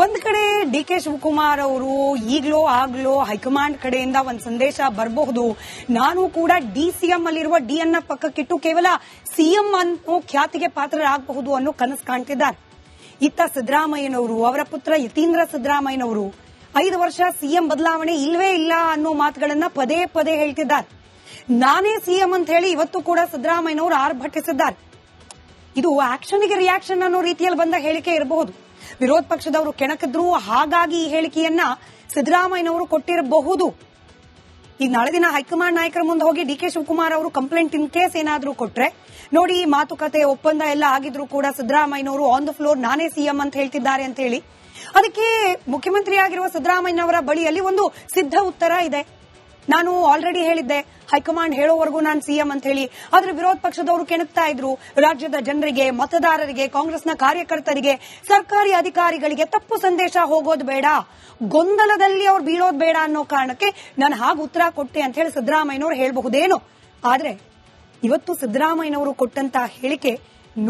ಒಂದ್ ಕಡೆ ಡಿ.ಕೆ. ಶಿವಕುಮಾರ್ ಅವರು ಈಗ್ಲೋ ಆಗ್ಲೋ ಹೈಕಮಾಂಡ್ ಕಡೆಯಿಂದ ಒಂದ್ ಸಂದೇಶ ಬರಬಹುದು. ನಾನು ಕೂಡ ಡಿಸಿಎಂ ಅಲ್ಲಿರುವ ಡಿ ಅನ್ನ ಪಕ್ಕಕ್ಕಿಟ್ಟು ಕೇವಲ ಸಿಎಂ ಅನ್ನೋ ಖ್ಯಾತಿಗೆ ಪಾತ್ರರಾಗಬಹುದು ಅನ್ನೋ ಕನಸು ಕಾಣ್ತಿದ್ದಾರೆ. ಇತ್ತ ಸಿದ್ದರಾಮಯ್ಯನವರು, ಅವರ ಪುತ್ರ ಯತೀಂದ್ರ ಸಿದ್ದರಾಮಯ್ಯನವರು 5 ವರ್ಷ ಸಿಎಂ ಬದಲಾವಣೆ ಇಲ್ವೇ ಇಲ್ಲ ಅನ್ನೋ ಮಾತುಗಳನ್ನ ಪದೇ ಪದೇ ಹೇಳ್ತಿದ್ದಾರೆ. ನಾನೇ ಸಿಎಂ ಅಂತ ಹೇಳಿ ಇವತ್ತು ಕೂಡ ಸಿದ್ದರಾಮಯ್ಯನವರು ಆರ್ಭಟಿಸಿದ್ದಾರೆ. ಇದು ಆಕ್ಷನ್ಗೆ ರಿಯಾಕ್ಷನ್ ಅನ್ನೋ ರೀತಿಯಲ್ಲಿ ಬಂದ ಹೇಳಿಕೆ ಇರಬಹುದು. ವಿರೋಧ ಪಕ್ಷದವರು ಕೆಣಕಿದ್ರು, ಹಾಗಾಗಿ ಈ ಹೇಳಿಕೆಯನ್ನ ಸಿದ್ದರಾಮಯ್ಯನವರು ಕೊಟ್ಟಿರಬಹುದು. ಈಗ ನಾಳೆ ದಿನ ಹೈಕಮಾಂಡ್ ನಾಯಕರ ಮುಂದೆ ಹೋಗಿ ಡಿ.ಕೆ. ಶಿವಕುಮಾರ್ ಅವರು ಕಂಪ್ಲೇಂಟ್ ಇನ್ ಕೇಸ್ ಏನಾದ್ರೂ ಕೊಟ್ರೆ, ನೋಡಿ ಮಾತುಕತೆ ಒಪ್ಪಂದ ಎಲ್ಲ ಆಗಿದ್ರು ಕೂಡ ಸಿದ್ದರಾಮಯ್ಯನವರು ಆನ್ ದ ಫ್ಲೋರ್ ನಾನೇ ಸಿಎಂ ಅಂತ ಹೇಳ್ತಿದ್ದಾರೆ ಅಂತ ಹೇಳಿ, ಅದಕ್ಕೆ ಮುಖ್ಯಮಂತ್ರಿ ಆಗಿರುವ ಸಿದ್ದರಾಮಯ್ಯನವರ ಬಳಿಯಲ್ಲಿ ಒಂದು ಸಿದ್ಧ ಉತ್ತರ ಇದೆ. ನಾನು ಆಲ್ರೆಡಿ ಹೇಳಿದ್ದೆ, ಹೈಕಮಾಂಡ್ ಹೇಳೋವರೆಗೂ ನಾನು ಸಿಎಂ ಅಂತ ಹೇಳಿ. ಆದ್ರೆ ವಿರೋಧ ಪಕ್ಷದವರು ಕೆಣಕ್ತಾ ಇದ್ರು. ರಾಜ್ಯದ ಜನರಿಗೆ, ಮತದಾರರಿಗೆ, ಕಾಂಗ್ರೆಸ್ನ ಕಾರ್ಯಕರ್ತರಿಗೆ, ಸರ್ಕಾರಿ ಅಧಿಕಾರಿಗಳಿಗೆ ತಪ್ಪು ಸಂದೇಶ ಹೋಗೋದು ಬೇಡ, ಗೊಂದಲದಲ್ಲಿ ಅವ್ರು ಬೀಳೋದು ಬೇಡ ಅನ್ನೋ ಕಾರಣಕ್ಕೆ ನಾನು ಹಾಗೆ ಉತ್ತರ ಕೊಟ್ಟೆ ಅಂತ ಹೇಳಿ ಸಿದ್ದರಾಮಯ್ಯನವರು ಹೇಳಬಹುದೇನೋ. ಆದ್ರೆ ಇವತ್ತು ಸಿದ್ದರಾಮಯ್ಯನವರು ಕೊಟ್ಟಂತ ಹೇಳಿಕೆ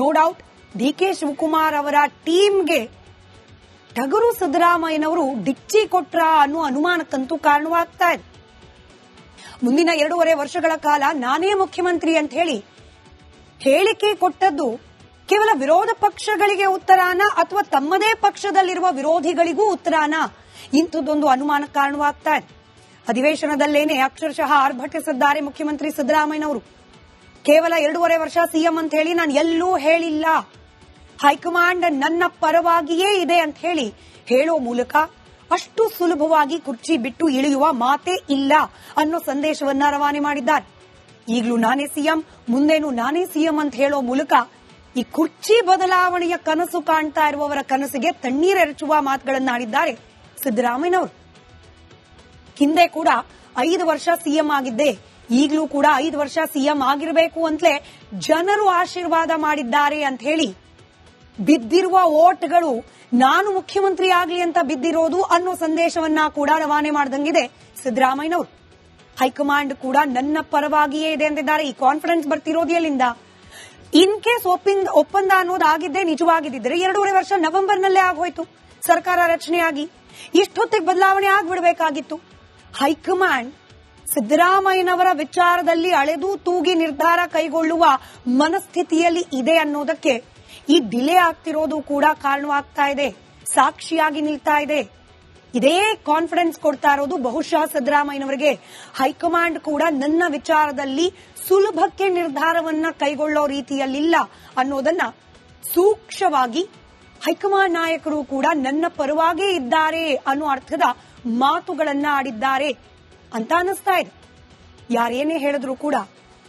ನೋ ಡೌಟ್ ಡಿ.ಕೆ. ಶಿವಕುಮಾರ್ ಅವರ ಟೀಮ್ಗೆ ಟಗರು ಸಿದ್ದರಾಮಯ್ಯನವರು ಡಿಚ್ಚಿ ಕೊಟ್ರ ಅನ್ನೋ ಅನುಮಾನಕ್ಕಂತೂ ಕಾರಣವಾಗ್ತಾ ಇದೆ. ಮುಂದಿನ 2.5 ವರ್ಷಗಳ ಕಾಲ ನಾನೇ ಮುಖ್ಯಮಂತ್ರಿ ಅಂತ ಹೇಳಿ ಹೇಳಿಕೆ ಕೊಟ್ಟದ್ದು ಕೇವಲ ವಿರೋಧ ಪಕ್ಷಗಳಿಗೆ ಉತ್ತರಾನ ಅಥವಾ ತಮ್ಮದೇ ಪಕ್ಷದಲ್ಲಿರುವ ವಿರೋಧಿಗಳಿಗೂ ಉತ್ತರಾನ, ಇಂಥದ್ದೊಂದು ಅನುಮಾನ ಕಾರಣವಾಗ್ತಾ ಇದೆ. ಅಧಿವೇಶನದಲ್ಲೇನೆ ಅಕ್ಷರಶಃ ಆರ್ಭಟಿಸಿದ್ದಾರೆ ಮುಖ್ಯಮಂತ್ರಿ ಸಿದ್ದರಾಮಯ್ಯನವರು. ಕೇವಲ 2.5 ವರ್ಷ ಸಿಎಂ ಅಂತ ಹೇಳಿ ನಾನು ಎಲ್ಲೂ ಹೇಳಿಲ್ಲ, ಹೈಕಮಾಂಡ್ ನನ್ನ ಪರವಾಗಿಯೇ ಇದೆ ಅಂತ ಹೇಳಿ ಹೇಳೋ ಮೂಲಕ ಅಷ್ಟು ಸುಲಭವಾಗಿ ಕುರ್ಚಿ ಬಿಟ್ಟು ಇಳಿಯುವ ಮಾತೇ ಇಲ್ಲ ಅನ್ನೋ ಸಂದೇಶವನ್ನ ರವಾನೆ ಮಾಡಿದ್ದಾರೆ. ಈಗಲೂ ನಾನೇ ಸಿಎಂ, ಮುಂದೇನು ನಾನೇ ಸಿಎಂ ಅಂತ ಹೇಳೋ ಮೂಲಕ ಈ ಕುರ್ಚಿ ಬದಲಾವಣೆಯ ಕನಸು ಕಾಣ್ತಾ ಇರುವವರ ಕನಸಿಗೆ ತಣ್ಣೀರೆರಚುವ ಮಾತುಗಳನ್ನಾಡಿದ್ದಾರೆ ಸಿದ್ದರಾಮಯ್ಯನವರು. ಹಿಂದೆ ಕೂಡ 5 ವರ್ಷ ಸಿಎಂ ಆಗಿದ್ದೆ, ಈಗಲೂ ಕೂಡ 5 ವರ್ಷ ಸಿಎಂ ಆಗಿರಬೇಕು ಅಂತಲೇ ಜನರು ಆಶೀರ್ವಾದ ಮಾಡಿದ್ದಾರೆ ಅಂತ ಹೇಳಿ ಬಿದ್ದಿರುವ ಓಟ್ಗಳು ನಾನು ಮುಖ್ಯಮಂತ್ರಿ ಆಗಲಿ ಅಂತ ಬಿದ್ದಿರೋದು ಅನ್ನೋ ಸಂದೇಶವನ್ನ ಕೂಡ ರವಾನೆ ಮಾಡಿದಂಗಿದೆ ಸಿದ್ದರಾಮಯ್ಯನವರು. ಹೈಕಮಾಂಡ್ ಕೂಡ ನನ್ನ ಪರವಾಗಿಯೇ ಇದೆ ಅಂತಿದ್ದಾರೆ. ಈ ಕಾನ್ಫಿಡೆನ್ಸ್ ಬರ್ತಿರೋದು ಎಲ್ಲಿಂದ? ಇನ್ ಕೇಸ್ ಒಪ್ಪಂದ ಅನ್ನೋದಾಗಿದ್ದೇ ನಿಜವಾಗಿದ್ದರೆ 2.5 ವರ್ಷ ನವೆಂಬರ್ನಲ್ಲೇ ಆಗೋಯ್ತು ಸರ್ಕಾರ ರಚನೆಯಾಗಿ. ಇಷ್ಟೊತ್ತಿಗೆ ಬದಲಾವಣೆ ಆಗ್ಬಿಡಬೇಕಾಗಿತ್ತು. ಹೈಕಮಾಂಡ್ ಸಿದ್ದರಾಮಯ್ಯನವರ ವಿಚಾರದಲ್ಲಿ ಅಳೆದು ತೂಗಿ ನಿರ್ಧಾರ ಕೈಗೊಳ್ಳುವ ಮನಸ್ಥಿತಿಯಲ್ಲಿ ಇದೆ ಅನ್ನೋದಕ್ಕೆ ಈ ಡಿಲೇ ಆಗ್ತಿರೋದು ಕೂಡ ಕಾರಣವಾಗ್ತಾ ಇದೆ, ಸಾಕ್ಷಿಯಾಗಿ ನಿಲ್ತಾ ಇದೆ. ಇದೇ ಕಾನ್ಫಿಡೆನ್ಸ್ ಕೊಡ್ತಾ ಇರೋದು ಬಹುಶಃ ಸಿದ್ದರಾಮಯ್ಯನವರಿಗೆ. ಹೈಕಮಾಂಡ್ ಕೂಡ ನನ್ನ ವಿಚಾರದಲ್ಲಿ ಸುಲಭಕ್ಕೆ ನಿರ್ಧಾರವನ್ನ ಕೈಗೊಳ್ಳೋ ರೀತಿಯಲ್ಲಿಲ್ಲ ಅನ್ನೋದನ್ನ ಸೂಕ್ಷ್ಮವಾಗಿ ಹೈಕಮಾಂಡ್ ನಾಯಕರು ಕೂಡ ನನ್ನ ಪರವಾಗೇ ಇದ್ದಾರೆ ಅನ್ನೋ ಅರ್ಥದ ಮಾತುಗಳನ್ನ ಆಡಿದ್ದಾರೆ ಅಂತ ಅನಿಸ್ತಾ ಇದೆ. ಯಾರೇನೇ ಹೇಳಿದ್ರು ಕೂಡ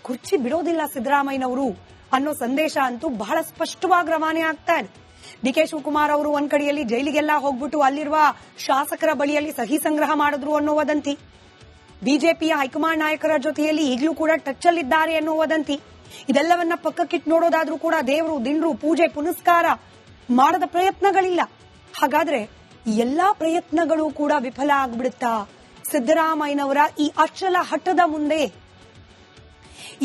ಕುರ್ಚಿ ಬಿಡೋದಿಲ್ಲ ಸಿದ್ದರಾಮಯ್ಯನವರು ಅನ್ನೋ ಸಂದೇಶ ಅಂತೂ ಬಹಳ ಸ್ಪಷ್ಟವಾಗಿ ರವಾನೆ ಆಗ್ತಾ ಇದೆ. ಡಿ.ಕೆ. ಶಿವಕುಮಾರ್ ಅವರು ಒಂದ್ ಕಡೆಯಲ್ಲಿ ಜೈಲಿಗೆಲ್ಲ ಹೋಗ್ಬಿಟ್ಟು ಅಲ್ಲಿರುವ ಶಾಸಕರ ಬಳಿಯಲ್ಲಿ ಸಹಿ ಸಂಗ್ರಹ ಮಾಡಿದ್ರು ಅನ್ನೋ ವದಂತಿ, ಬಿಜೆಪಿಯ ಹೈಕಮಾಂಡ್ ನಾಯಕರ ಜೊತೆಯಲ್ಲಿ ಈಗಲೂ ಕೂಡ ಟಚ್ ಅಲ್ಲಿದ್ದಾರೆ ಅನ್ನೋ ವದಂತಿ, ಇದೆಲ್ಲವನ್ನ ಪಕ್ಕಕ್ಕಿಟ್ಟು ನೋಡೋದಾದ್ರೂ ಕೂಡ ದೇವರು, ದಿಂಡ್ರು, ಪೂಜೆ ಪುನಸ್ಕಾರ ಮಾಡದ ಪ್ರಯತ್ನಗಳಿಲ್ಲ. ಹಾಗಾದ್ರೆ ಎಲ್ಲಾ ಪ್ರಯತ್ನಗಳು ಕೂಡ ವಿಫಲ ಆಗ್ಬಿಡುತ್ತಾ ಸಿದ್ದರಾಮಯ್ಯನವರ ಈ ಅಚಲ ಹಠದ ಮುಂದೆ?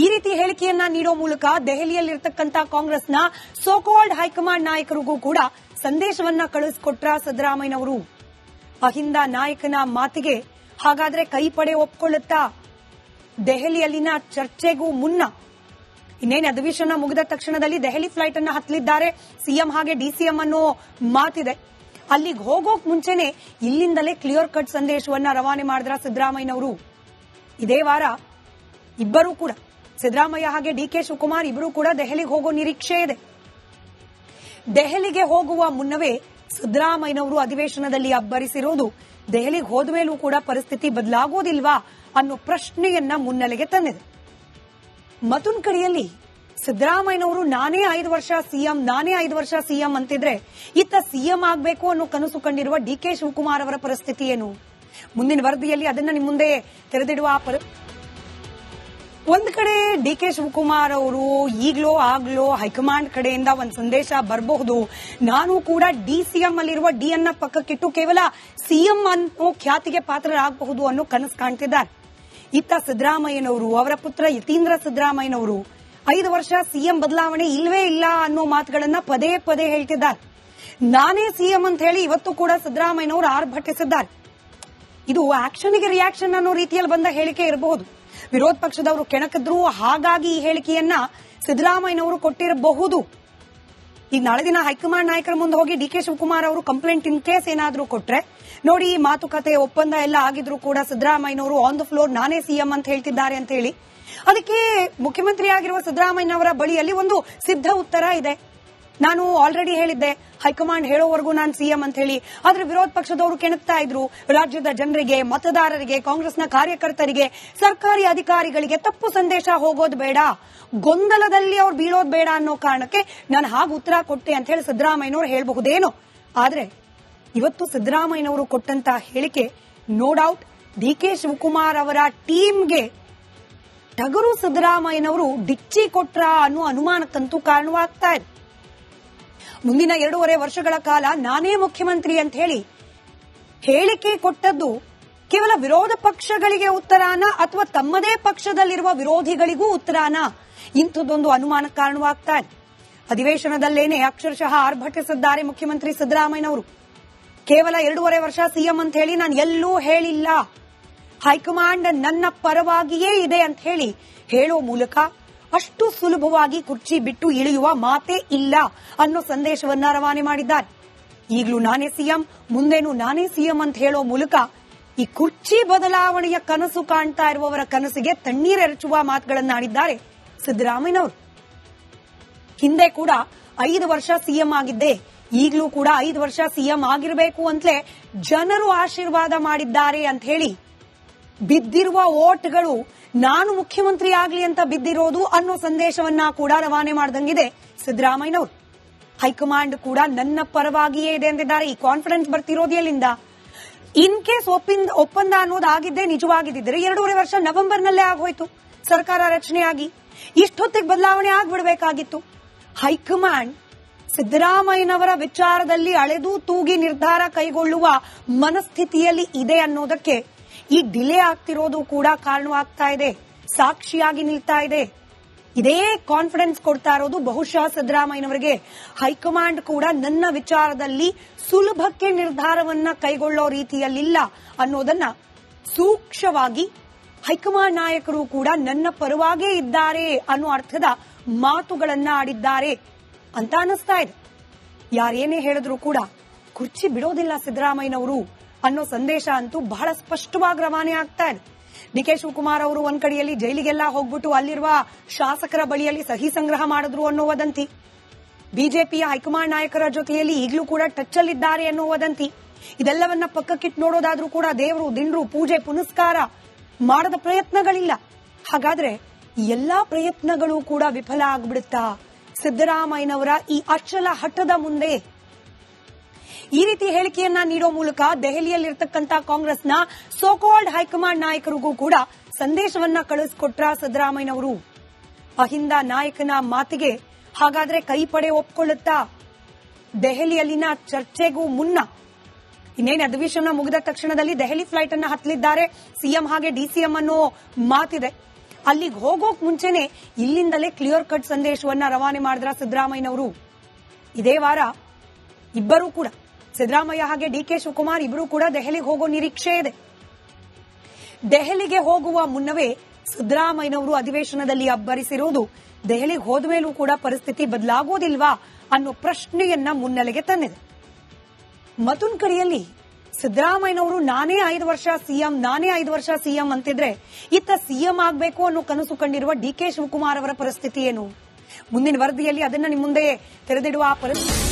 ಈ ರೀತಿ ಹೇಳಿಕೆಯನ್ನ ನೀಡೋ ಮೂಲಕ ದೆಹಲಿಯಲ್ಲಿರ್ತಕ್ಕಂಥ ಕಾಂಗ್ರೆಸ್ನ ಸೋಕಾಲ್ಡ್ ಹೈಕಮಾಂಡ್ ನಾಯಕರಿಗೂ ಕೂಡ ಸಂದೇಶವನ್ನ ಕಳಿಸಿಕೊಟ್ರ ಸಿದ್ದರಾಮಯ್ಯನವರು. ಅಹಿಂದ ನಾಯಕನ ಮಾತಿಗೆ ಹಾಗಾದ್ರೆ ಕೈಪಡೆ ಒಪ್ಕೊಳ್ಳುತ್ತಾ? ದೆಹಲಿಯಲ್ಲಿನ ಚರ್ಚೆಗೂ ಮುನ್ನ ಇನ್ನೇನು ಅಧಿವೇಶನ ಮುಗಿದ ತಕ್ಷಣದಲ್ಲಿ ದೆಹಲಿ ಫ್ಲೈಟ್ ಅನ್ನ ಹತ್ತಲಿದ್ದಾರೆ ಸಿಎಂ ಹಾಗೆ ಡಿಸಿಎಂ ಅನ್ನೋ ಮಾತಿದೆ. ಅಲ್ಲಿಗೆ ಹೋಗೋಕ್ ಮುಂಚೆನೆ ಇಲ್ಲಿಂದಲೇ ಕ್ಲಿಯರ್ ಕಟ್ ಸಂದೇಶವನ್ನ ರವಾನೆ ಮಾಡಿದ್ರ ಸಿದ್ದರಾಮಯ್ಯನವರು. ಇದೇ ವಾರ ಇಬ್ಬರೂ ಕೂಡ ಸಿದ್ದರಾಮಯ್ಯ ಹಾಗೆ ಡಿ.ಕೆ. ಶಿವಕುಮಾರ್ ಇಬ್ಬರೂ ಕೂಡ ದೆಹಲಿಗೆ ಹೋಗೋ ನಿರೀಕ್ಷೆ ಇದೆ. ದೆಹಲಿಗೆ ಹೋಗುವ ಮುನ್ನವೇ ಸಿದ್ದರಾಮಯ್ಯನವರು ಅಧಿವೇಶನದಲ್ಲಿ ಅಬ್ಬರಿಸಿರುವುದು ದೆಹಲಿಗೆ ಹೋದ ಮೇಲೂ ಕೂಡ ಪರಿಸ್ಥಿತಿ ಬದಲಾಗೋದಿಲ್ವಾ ಅನ್ನೋ ಪ್ರಶ್ನೆಯನ್ನ ಮುನ್ನೆಲೆಗೆ ತಂದಿದೆ. ಮತ್ತೊಂದು ಕಡೆಯಲ್ಲಿ ಸಿದ್ದರಾಮಯ್ಯನವರು ನಾನೇ 5 ವರ್ಷ ಸಿಎಂ, ನಾನೇ 5 ವರ್ಷ ಸಿಎಂ ಅಂತಿದ್ರೆ ಇತ್ತ ಸಿಎಂ ಆಗಬೇಕು ಅನ್ನೋ ಕನಸು ಕಂಡಿರುವ ಡಿ.ಕೆ. ಶಿವಕುಮಾರ್ ಅವರ ಪರಿಸ್ಥಿತಿ ಏನು? ಮುಂದಿನ ವರದಿಯಲ್ಲಿ ಅದನ್ನ ನಿಮ್ಮ ಮುಂದೆ ತೆರೆದಿಡುವ ಒಂದ್ ಕಡೆ ಡಿ.ಕೆ. ಶಿವಕುಮಾರ್ ಅವರು ಈಗ್ಲೋ ಆಗ್ಲೋ ಹೈಕಮಾಂಡ್ ಕಡೆಯಿಂದ ಒಂದ್ ಸಂದೇಶ ಬರಬಹುದು. ನಾನು ಕೂಡ ಡಿಸಿಎಂ ಅಲ್ಲಿರುವ ಡಿ ಅನ್ನ ಪಕ್ಕಕ್ಕಿಟ್ಟು ಕೇವಲ ಸಿಎಂ ಅನ್ನೋ ಖ್ಯಾತಿಗೆ ಪಾತ್ರರಾಗಬಹುದು ಅನ್ನೋ ಕನಸು ಕಾಣ್ತಿದ್ದಾರೆ. ಇತ್ತ ಸಿದ್ದರಾಮಯ್ಯನವರು, ಅವರ ಪುತ್ರ ಯತೀಂದ್ರ ಸಿದ್ದರಾಮಯ್ಯನವರು 5 ವರ್ಷ ಸಿಎಂ ಬದಲಾವಣೆ ಇಲ್ವೇ ಇಲ್ಲ ಅನ್ನೋ ಮಾತುಗಳನ್ನ ಪದೇ ಪದೇ ಹೇಳ್ತಿದ್ದಾರೆ. ನಾನೇ ಸಿಎಂ ಅಂತ ಹೇಳಿ ಇವತ್ತು ಕೂಡ ಸಿದ್ದರಾಮಯ್ಯನವರು ಆರ್ಭಟಿಸಿದ್ದಾರೆ. ಇದು ಆಕ್ಷನ್ಗೆ ರಿಯಾಕ್ಷನ್ ಅನ್ನೋ ರೀತಿಯಲ್ಲಿ ಬಂದ ಹೇಳಿಕೆ ಇರಬಹುದು. ವಿರೋಧ ಪಕ್ಷದವರು ಕೆಣಕಿದ್ರು, ಹಾಗಾಗಿ ಈ ಹೇಳಿಕೆಯನ್ನ ಸಿದ್ದರಾಮಯ್ಯನವರು ಕೊಟ್ಟಿರಬಹುದು. ಈಗ ನಾಳೆ ದಿನ ಹೈಕಮಾಂಡ್ ನಾಯಕರ ಮುಂದೆ ಹೋಗಿ ಡಿ.ಕೆ. ಶಿವಕುಮಾರ್ ಅವರು ಕಂಪ್ಲೇಂಟ್ ಇನ್ ಕೇಸ್ ಏನಾದ್ರೂ ಕೊಟ್ರೆ, ನೋಡಿ ಈ ಮಾತುಕತೆ ಒಪ್ಪಂದ ಎಲ್ಲ ಆಗಿದ್ರು ಕೂಡ ಸಿದ್ದರಾಮಯ್ಯನವರು ಆನ್ ದ ಫ್ಲೋರ್ ನಾನೇ ಸಿಎಂ ಅಂತ ಹೇಳ್ತಿದ್ದಾರೆ ಅಂತ ಹೇಳಿ, ಅದಕ್ಕೆ ಮುಖ್ಯಮಂತ್ರಿ ಆಗಿರುವ ಸಿದ್ದರಾಮಯ್ಯನವರ ಬಳಿಯಲ್ಲಿ ಒಂದು ಸಿದ್ಧ ಉತ್ತರ ಇದೆ. ನಾನು ಆಲ್ರೆಡಿ ಹೇಳಿದ್ದೆ, ಹೈಕಮಾಂಡ್ ಹೇಳೋವರೆಗೂ ನಾನು ಸಿಎಂ ಅಂತ ಹೇಳಿ. ಆದ್ರೆ ವಿರೋಧ ಪಕ್ಷದವರು ಕೆಣಕ್ತಾ ಇದ್ರು, ರಾಜ್ಯದ ಜನರಿಗೆ, ಮತದಾರರಿಗೆ, ಕಾಂಗ್ರೆಸ್ನ ಕಾರ್ಯಕರ್ತರಿಗೆ, ಸರ್ಕಾರಿ ಅಧಿಕಾರಿಗಳಿಗೆ ತಪ್ಪು ಸಂದೇಶ ಹೋಗೋದು ಬೇಡ, ಗೊಂದಲದಲ್ಲಿ ಅವ್ರು ಬೀಳೋದು ಬೇಡ ಅನ್ನೋ ಕಾರಣಕ್ಕೆ ನಾನು ಹಾಗೆ ಉತ್ತರ ಕೊಟ್ಟೆ ಅಂತ ಹೇಳಿ ಸಿದ್ದರಾಮಯ್ಯನವರು ಹೇಳಬಹುದೇನೋ. ಆದ್ರೆ ಇವತ್ತು ಸಿದ್ದರಾಮಯ್ಯನವರು ಕೊಟ್ಟಂತ ಹೇಳಿಕೆ ನೋ ಡೌಟ್ ಡಿ.ಕೆ. ಶಿವಕುಮಾರ್ ಅವರ ಟೀಮ್ಗೆ ಟಗರು ಸಿದ್ದರಾಮಯ್ಯನವರು ಡಿಚ್ಚಿ ಕೊಟ್ರ ಅನ್ನೋ ಅನುಮಾನಕ್ಕಂತೂ ಕಾರಣವಾಗ್ತಾ ಇದೆ. ಮುಂದಿನ 2.5 ವರ್ಷಗಳ ಕಾಲ ನಾನೇ ಮುಖ್ಯಮಂತ್ರಿ ಅಂತ ಹೇಳಿ ಹೇಳಿಕೆ ಕೊಟ್ಟದ್ದು ಕೇವಲ ವಿರೋಧ ಪಕ್ಷಗಳಿಗೆ ಉತ್ತರಾನ ಅಥವಾ ತಮ್ಮದೇ ಪಕ್ಷದಲ್ಲಿರುವ ವಿರೋಧಿಗಳಿಗೂ ಉತ್ತರಾನ? ಇಂಥದ್ದೊಂದು ಅನುಮಾನ ಕಾರಣವಾಗ್ತಾ ಇದೆ. ಅಧಿವೇಶನದಲ್ಲೇನೆ ಅಕ್ಷರಶಃ ಆರ್ಭಟಿಸಿದ್ದಾರೆ ಮುಖ್ಯಮಂತ್ರಿ ಸಿದ್ದರಾಮಯ್ಯನವರು. ಕೇವಲ 2.5 ವರ್ಷ ಸಿಎಂ ಅಂತ ಹೇಳಿ ನಾನು ಎಲ್ಲೂ ಹೇಳಿಲ್ಲ, ಹೈಕಮಾಂಡ್ ನನ್ನ ಪರವಾಗಿಯೇ ಇದೆ ಅಂತ ಹೇಳಿ ಹೇಳೋ ಮೂಲಕ ಅಷ್ಟು ಸುಲಭವಾಗಿ ಕುರ್ಚಿ ಬಿಟ್ಟು ಇಳಿಯುವ ಮಾತೇ ಇಲ್ಲ ಅನ್ನೋ ಸಂದೇಶವನ್ನ ರವಾನೆ ಮಾಡಿದ್ದಾರೆ. ಈಗಲೂ ನಾನೇ ಸಿಎಂ, ಮುಂದೇನು ನಾನೇ ಸಿಎಂ ಅಂತ ಹೇಳೋ ಮೂಲಕ ಈ ಕುರ್ಚಿ ಬದಲಾವಣೆಯ ಕನಸು ಕಾಣ್ತಾ ಇರುವವರ ಕನಸಿಗೆ ತಣ್ಣೀರೆರಚುವ ಮಾತುಗಳನ್ನಾಡಿದ್ದಾರೆ ಸಿದ್ದರಾಮಯ್ಯನವರು. ಹಿಂದೆ ಕೂಡ 5 ವರ್ಷ ಸಿಎಂ ಆಗಿದ್ದೆ, ಈಗಲೂ ಕೂಡ 5 ವರ್ಷ ಸಿಎಂ ಆಗಿರಬೇಕು ಅಂತಲೇ ಜನರು ಆಶೀರ್ವಾದ ಮಾಡಿದ್ದಾರೆ ಅಂತ ಹೇಳಿ ಬಿದ್ದಿರುವ ಓಟ್ಗಳು ನಾನು ಮುಖ್ಯಮಂತ್ರಿ ಆಗ್ಲಿ ಅಂತ ಬಿದ್ದಿರೋದು ಅನ್ನೋ ಸಂದೇಶವನ್ನ ಕೂಡ ರವಾನೆ ಮಾಡಿದಂಗಿದೆ ಸಿದ್ದರಾಮಯ್ಯನವರು. ಹೈಕಮಾಂಡ್ ಕೂಡ ನನ್ನ ಪರವಾಗಿಯೇ ಇದೆ ಅಂತಿದ್ದಾರೆ. ಈ ಕಾನ್ಫಿಡೆನ್ಸ್ ಬರ್ತಿರೋದು ಎಲ್ಲಿಂದ? ಇನ್ ಕೇಸ್ ಒಪ್ಪಂದ ಅನ್ನೋದು ಆಗಿದ್ದೇ ನಿಜವಾಗಿದ್ದರೆ 2.5 ವರ್ಷ ನವೆಂಬರ್ನಲ್ಲೇ ಆಗೋಯ್ತು ಸರ್ಕಾರ ರಚನೆಯಾಗಿ. ಇಷ್ಟೊತ್ತಿಗೆ ಬದಲಾವಣೆ ಆಗ್ಬಿಡ್ಬೇಕಾಗಿತ್ತು. ಹೈಕಮಾಂಡ್ ಸಿದ್ದರಾಮಯ್ಯನವರ ವಿಚಾರದಲ್ಲಿ ಅಳೆದು ತೂಗಿ ನಿರ್ಧಾರ ಕೈಗೊಳ್ಳುವ ಮನಸ್ಥಿತಿಯಲ್ಲಿ ಇದೆ ಅನ್ನೋದಕ್ಕೆ ಈ ಡಿಲೇ ಆಗ್ತಿರೋದು ಕೂಡ ಕಾರಣವಾಗ್ತಾ ಇದೆ, ಸಾಕ್ಷಿಯಾಗಿ ನಿಲ್ತಾ ಇದೆ. ಇದೇ ಕಾನ್ಫಿಡೆನ್ಸ್ ಕೊಡ್ತಾ ಇರೋದು ಬಹುಶಃ ಸಿದ್ದರಾಮಯ್ಯನವರಿಗೆ. ಹೈಕಮಾಂಡ್ ಕೂಡ ನನ್ನ ವಿಚಾರದಲ್ಲಿ ಸುಲಭಕ್ಕೆ ನಿರ್ಧಾರವನ್ನ ಕೈಗೊಳ್ಳೋ ರೀತಿಯಲ್ಲಿಲ್ಲ ಅನ್ನೋದನ್ನ ಸೂಕ್ಷ್ಮವಾಗಿ ಹೈಕಮಾಂಡ್ ನಾಯಕರು ಕೂಡ ನನ್ನ ಪರವಾಗೇ ಇದ್ದಾರೆ ಅನ್ನೋ ಅರ್ಥದ ಮಾತುಗಳನ್ನ ಆಡಿದ್ದಾರೆ ಅಂತ ಅನಿಸ್ತಾ ಇದೆ. ಯಾರೇನೇ ಹೇಳಿದ್ರು ಕೂಡ ಕುರ್ಚಿ ಬಿಡೋದಿಲ್ಲ ಸಿದ್ದರಾಮಯ್ಯನವರು ಅನ್ನೋ ಸಂದೇಶ ಅಂತೂ ಬಹಳ ಸ್ಪಷ್ಟವಾಗಿ ರವಾನೆ ಆಗ್ತಾ ಇದೆ. ಡಿ.ಕೆ. ಶಿವಕುಮಾರ್ ಅವರು ಒಂದ್ ಕಡೆಯಲ್ಲಿ ಜೈಲಿಗೆಲ್ಲ ಹೋಗ್ಬಿಟ್ಟು ಅಲ್ಲಿರುವ ಶಾಸಕರ ಬಳಿಯಲ್ಲಿ ಸಹಿ ಸಂಗ್ರಹ ಮಾಡಿದ್ರು ಅನ್ನೋ ವದಂತಿ, ಬಿಜೆಪಿಯ ಹೈಕಮಾಂಡ್ ನಾಯಕರ ಜೊತೆಯಲ್ಲಿ ಈಗಲೂ ಕೂಡ ಟಚ್ ಅಲ್ಲಿದ್ದಾರೆ ಅನ್ನೋ ವದಂತಿ, ಇದೆಲ್ಲವನ್ನ ಪಕ್ಕಕ್ಕಿಟ್ಟು ನೋಡೋದಾದ್ರೂ ಕೂಡ ದೇವರು ದಿಂಡ್ರು ಪೂಜೆ ಪುನಸ್ಕಾರ ಮಾಡದ ಪ್ರಯತ್ನಗಳಿಲ್ಲ. ಹಾಗಾದ್ರೆ ಎಲ್ಲಾ ಪ್ರಯತ್ನಗಳು ಕೂಡ ವಿಫಲ ಆಗ್ಬಿಡುತ್ತಾ ಸಿದ್ದರಾಮಯ್ಯನವರ ಈ ಅಚಲ ಹಠದ ಮುಂದೆ? ಈ ರೀತಿ ಹೇಳಿಕೆಯನ್ನ ನೀಡೋ ಮೂಲಕ ದೆಹಲಿಯಲ್ಲಿರ್ತಕ್ಕಂಥ ಕಾಂಗ್ರೆಸ್ನ ಸೋಕಾಲ್ಡ್ ಹೈಕಮಾಂಡ್ ನಾಯಕರಿಗೂ ಕೂಡ ಸಂದೇಶವನ್ನ ಕಳಿಸಿಕೊಟ್ರ ಸಿದ್ದರಾಮಯ್ಯನವರು. ಅಹಿಂದ ನಾಯಕನ ಮಾತಿಗೆ ಹಾಗಾದ್ರೆ ಕೈಪಡೆ ಒಪ್ಕೊಳ್ಳುತ್ತಾ? ದೆಹಲಿಯಲ್ಲಿನ ಚರ್ಚೆಗೂ ಮುನ್ನ ಇನ್ನೇನು ಅಧಿವೇಶನ ಮುಗಿದ ತಕ್ಷಣದಲ್ಲಿ ದೆಹಲಿ ಫ್ಲೈಟ್ ಅನ್ನ ಹತ್ತಲಿದ್ದಾರೆ ಸಿಎಂ ಹಾಗೆ ಡಿಸಿಎಂ ಅನ್ನೋ ಮಾತಿದೆ. ಅಲ್ಲಿಗೆ ಹೋಗೋಕ್ ಮುಂಚೆನೆ ಇಲ್ಲಿಂದಲೇ ಕ್ಲಿಯರ್ ಕಟ್ ಸಂದೇಶವನ್ನ ರವಾನೆ ಮಾಡಿದ್ರ ಸಿದ್ದರಾಮಯ್ಯನವರು. ಇದೇ ವಾರ ಇಬ್ಬರೂ ಕೂಡ ಸಿದ್ದರಾಮಯ್ಯ ಹಾಗೆ ಡಿ.ಕೆ. ಶಿವಕುಮಾರ್ ಇಬ್ಬರೂ ಕೂಡ ದೆಹಲಿಗೆ ಹೋಗೋ ನಿರೀಕ್ಷೆ ಇದೆ. ದೆಹಲಿಗೆ ಹೋಗುವ ಮುನ್ನವೇ ಸಿದ್ದರಾಮಯ್ಯನವರು ಅಧಿವೇಶನದಲ್ಲಿ ಅಬ್ಬರಿಸಿರುವುದು ದೆಹಲಿಗೆ ಹೋದ ಮೇಲೂ ಕೂಡ ಪರಿಸ್ಥಿತಿ ಬದಲಾಗೋದಿಲ್ವಾ ಅನ್ನೋ ಪ್ರಶ್ನೆಯನ್ನ ಮುನ್ನೆಲೆಗೆ ತಂದಿದೆ. ಮತ್ತೊಂದು ಕಡೆಯಲ್ಲಿ ಸಿದ್ದರಾಮಯ್ಯನವರು ನಾನೇ 5 ವರ್ಷ ಸಿಎಂ ಅಂತಿದ್ರೆ ಇತ್ತ ಸಿಎಂ ಆಗಬೇಕು ಅನ್ನೋ ಕನಸು ಕಂಡಿರುವ ಡಿ.ಕೆ. ಶಿವಕುಮಾರ್ ಅವರ ಪರಿಸ್ಥಿತಿ ಏನು? ಮುಂದಿನ ವರದಿಯಲ್ಲಿ ಅದನ್ನ ನಿಮ್ಮ ಮುಂದೆ ತೆರೆದಿಡುವ ಪರಿಸ್ಥಿತಿ